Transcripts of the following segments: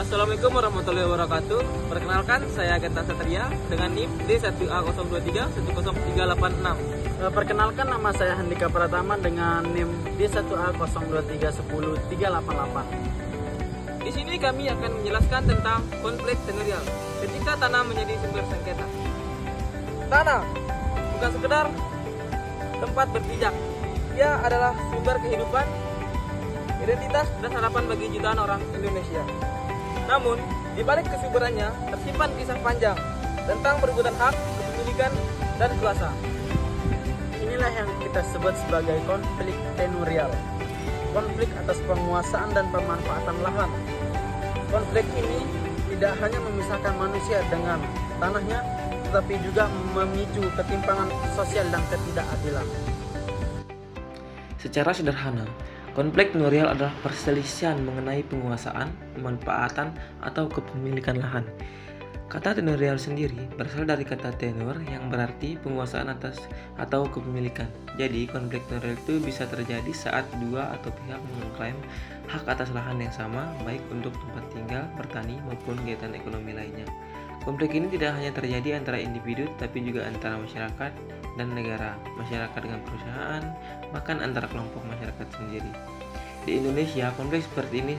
Assalamualaikum warahmatullahi wabarakatuh. Perkenalkan, saya Genta Satria dengan NIM D1A023-10386. Perkenalkan, nama saya Handika Pratama dengan NIM D1A023-10388. Di sini kami akan menjelaskan tentang konflik tenurial ketika tanah menjadi sumber sengketa. Tanah bukan sekedar tempat berpijak, ia adalah sumber kehidupan, identitas, dan harapan bagi jutaan orang Indonesia. Namun, di balik kesuburannya tersimpan kisah panjang tentang perebutan hak, kepemilikan, dan kuasa. Inilah yang kita sebut sebagai konflik tenurial. Konflik atas penguasaan dan pemanfaatan lahan. Konflik ini tidak hanya memisahkan manusia dengan tanahnya, tetapi juga memicu ketimpangan sosial dan ketidakadilan. Secara sederhana, konflik tenurial adalah perselisihan mengenai penguasaan, pemanfaatan, atau kepemilikan lahan. Kata tenurial sendiri berasal dari kata tenur yang berarti penguasaan atas atau kepemilikan. Jadi, konflik tenurial itu bisa terjadi saat dua atau pihak mengklaim hak atas lahan yang sama, baik untuk tempat tinggal, bertani, maupun kegiatan ekonomi lainnya. Konflik ini tidak hanya terjadi antara individu, tapi juga antara masyarakat dan negara, masyarakat dengan perusahaan, bahkan antara kelompok masyarakat sendiri. Di Indonesia, konflik seperti ini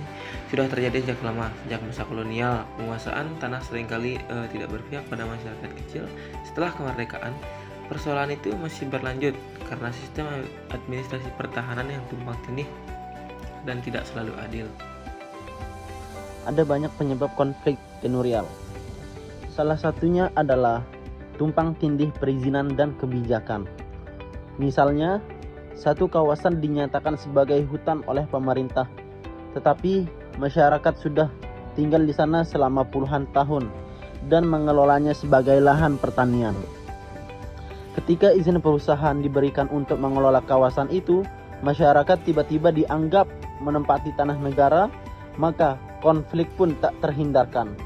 sudah terjadi sejak lama. Sejak masa kolonial, penguasaan tanah seringkali tidak berpihak pada masyarakat kecil. Setelah kemerdekaan, persoalan itu masih berlanjut karena sistem administrasi pertahanan yang tumpang tindih dan tidak selalu adil. Ada banyak penyebab konflik tenurial. Salah satunya adalah tumpang tindih perizinan dan kebijakan. Misalnya, satu kawasan dinyatakan sebagai hutan oleh pemerintah, tetapi masyarakat sudah tinggal di sana selama puluhan tahun dan mengelolanya sebagai lahan pertanian. Ketika izin perusahaan diberikan untuk mengelola kawasan itu, masyarakat tiba-tiba dianggap menempati tanah negara, maka konflik pun tak terhindarkan.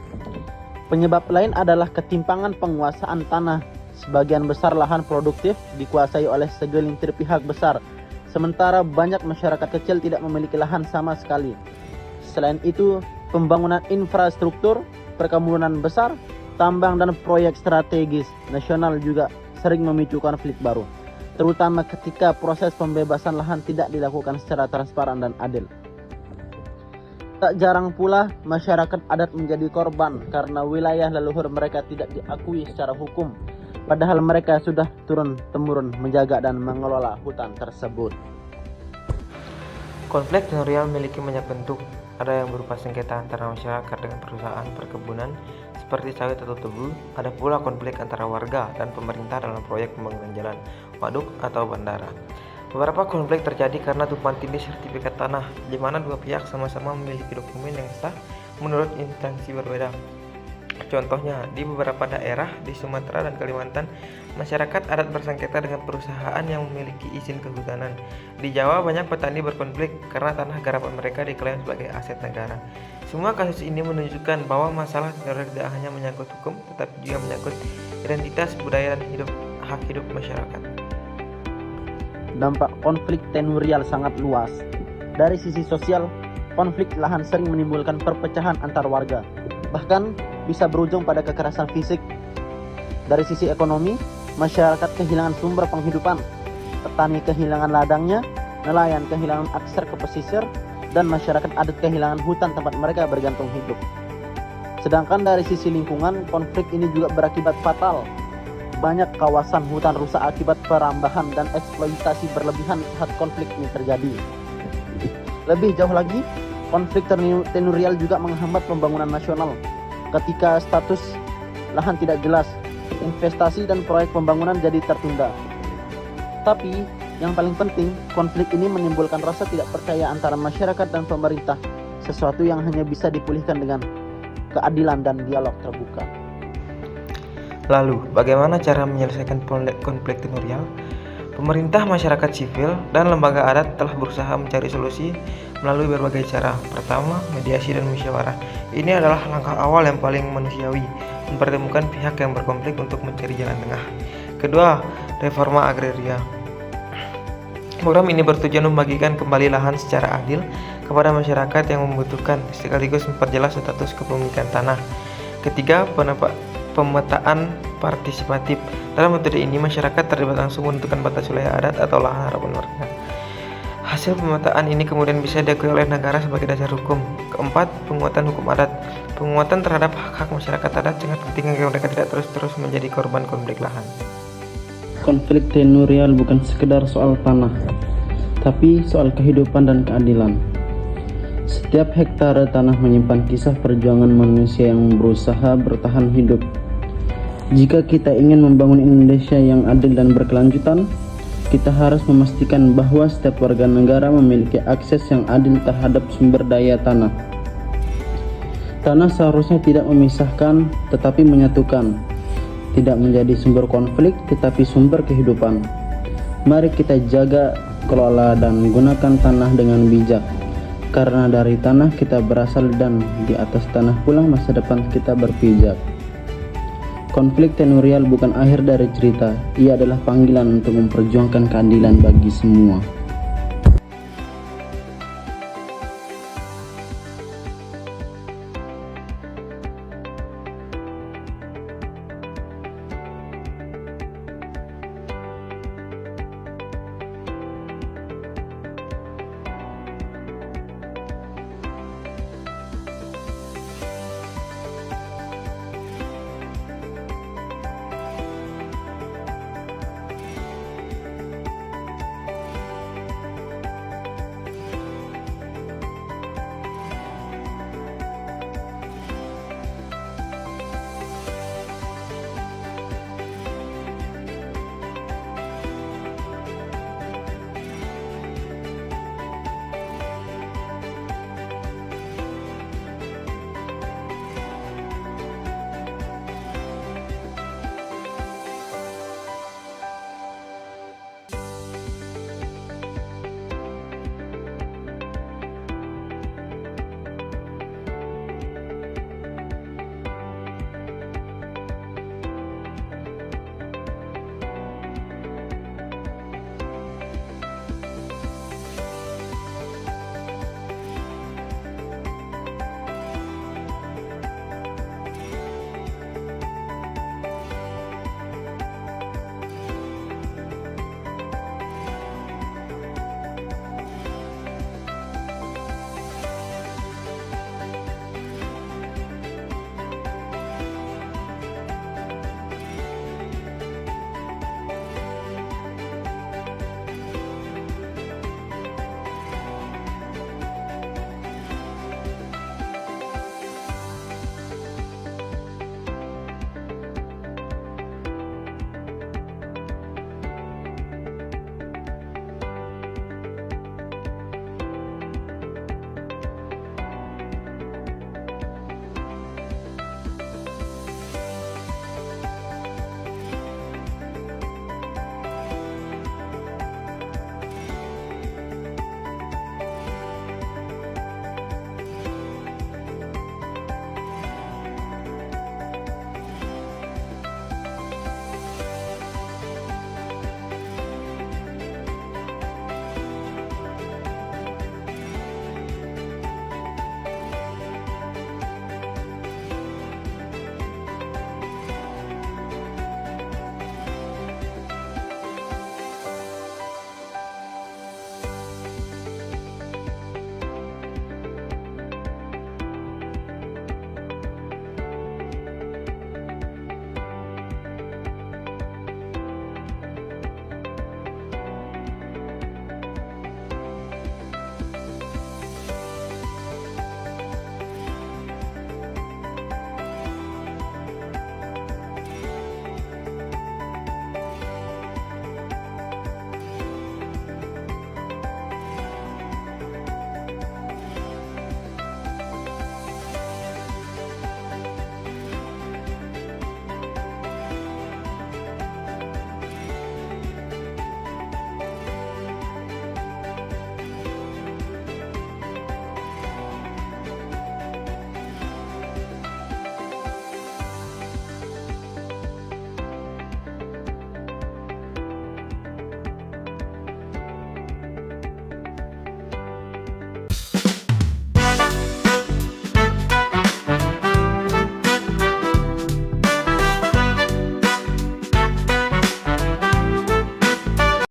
Penyebab lain adalah ketimpangan penguasaan tanah. Sebagian besar lahan produktif dikuasai oleh segelintir pihak besar, sementara banyak masyarakat kecil tidak memiliki lahan sama sekali. Selain itu, pembangunan infrastruktur, perkebunan besar, tambang, dan proyek strategis nasional juga sering memicu konflik baru, terutama ketika proses pembebasan lahan tidak dilakukan secara transparan dan adil. Tak jarang pula masyarakat adat menjadi korban karena wilayah leluhur mereka tidak diakui secara hukum, padahal mereka sudah turun-temurun menjaga dan mengelola hutan tersebut. Konflik tenurial memiliki banyak bentuk. Ada yang berupa sengketa antara masyarakat dengan perusahaan perkebunan seperti sawit atau tebu. Ada pula konflik antara warga dan pemerintah dalam proyek pembangunan jalan, waduk, atau bandara. Beberapa konflik terjadi karena tumpang tindih sertifikat tanah, di mana dua pihak sama-sama memiliki dokumen yang sah menurut instansi berbeda. Contohnya, di beberapa daerah di Sumatera dan Kalimantan, masyarakat adat bersengketa dengan perusahaan yang memiliki izin kehutanan. Di Jawa, banyak petani berkonflik karena tanah garapan mereka diklaim sebagai aset negara. Semua kasus ini menunjukkan bahwa masalah tenurial tidak hanya menyangkut hukum, tetapi juga menyangkut identitas, budaya, dan hak hidup masyarakat. Dampak konflik tenurial sangat luas. Dari sisi sosial, konflik lahan sering menimbulkan perpecahan antar warga, bahkan bisa berujung pada kekerasan fisik. Dari sisi ekonomi, masyarakat kehilangan sumber penghidupan, petani kehilangan ladangnya, nelayan kehilangan akses ke pesisir, dan masyarakat adat kehilangan hutan tempat mereka bergantung hidup. Sedangkan dari sisi lingkungan, konflik ini juga berakibat fatal. Banyak kawasan hutan rusak akibat perambahan dan eksploitasi berlebihan saat konflik ini terjadi. Lebih jauh lagi, konflik tenurial juga menghambat pembangunan nasional. Ketika status lahan tidak jelas, investasi dan proyek pembangunan jadi tertunda. Tapi, yang paling penting, konflik ini menimbulkan rasa tidak percaya antara masyarakat dan pemerintah, sesuatu yang hanya bisa dipulihkan dengan keadilan dan dialog terbuka. Lalu, bagaimana cara menyelesaikan konflik tenurial? Pemerintah, masyarakat sipil, dan lembaga adat telah berusaha mencari solusi melalui berbagai cara. Pertama, mediasi dan musyawarah. Ini adalah langkah awal yang paling manusiawi, mempertemukan pihak yang berkonflik untuk mencari jalan tengah. Kedua, reforma agraria. Program ini bertujuan membagikan kembali lahan secara adil kepada masyarakat yang membutuhkan, sekaligus memperjelas status kepemilikan tanah. Ketiga, pemetaan partisipatif. Dalam metode ini, masyarakat terlibat langsung menentukan batas wilayah adat atau lahan harapan warga. Hasil pemetaan ini kemudian bisa diakui oleh negara sebagai dasar hukum. Keempat, penguatan hukum adat. Penguatan terhadap hak-hak masyarakat adat sangat penting agar mereka tidak terus-terus menjadi korban konflik lahan. Konflik tenurial bukan sekedar soal tanah, tapi soal kehidupan dan keadilan. Setiap hektare tanah menyimpan kisah perjuangan manusia yang berusaha bertahan hidup. Jika kita ingin membangun Indonesia yang adil dan berkelanjutan, kita harus memastikan bahwa setiap warga negara memiliki akses yang adil terhadap sumber daya tanah. Tanah seharusnya tidak memisahkan, tetapi menyatukan. Tidak menjadi sumber konflik, tetapi sumber kehidupan. Mari kita jaga, kelola, dan gunakan tanah dengan bijak. Karena dari tanah kita berasal dan di atas tanah pula masa depan kita berpijak. Konflik tenurial bukan akhir dari cerita, ia adalah panggilan untuk memperjuangkan keadilan bagi semua.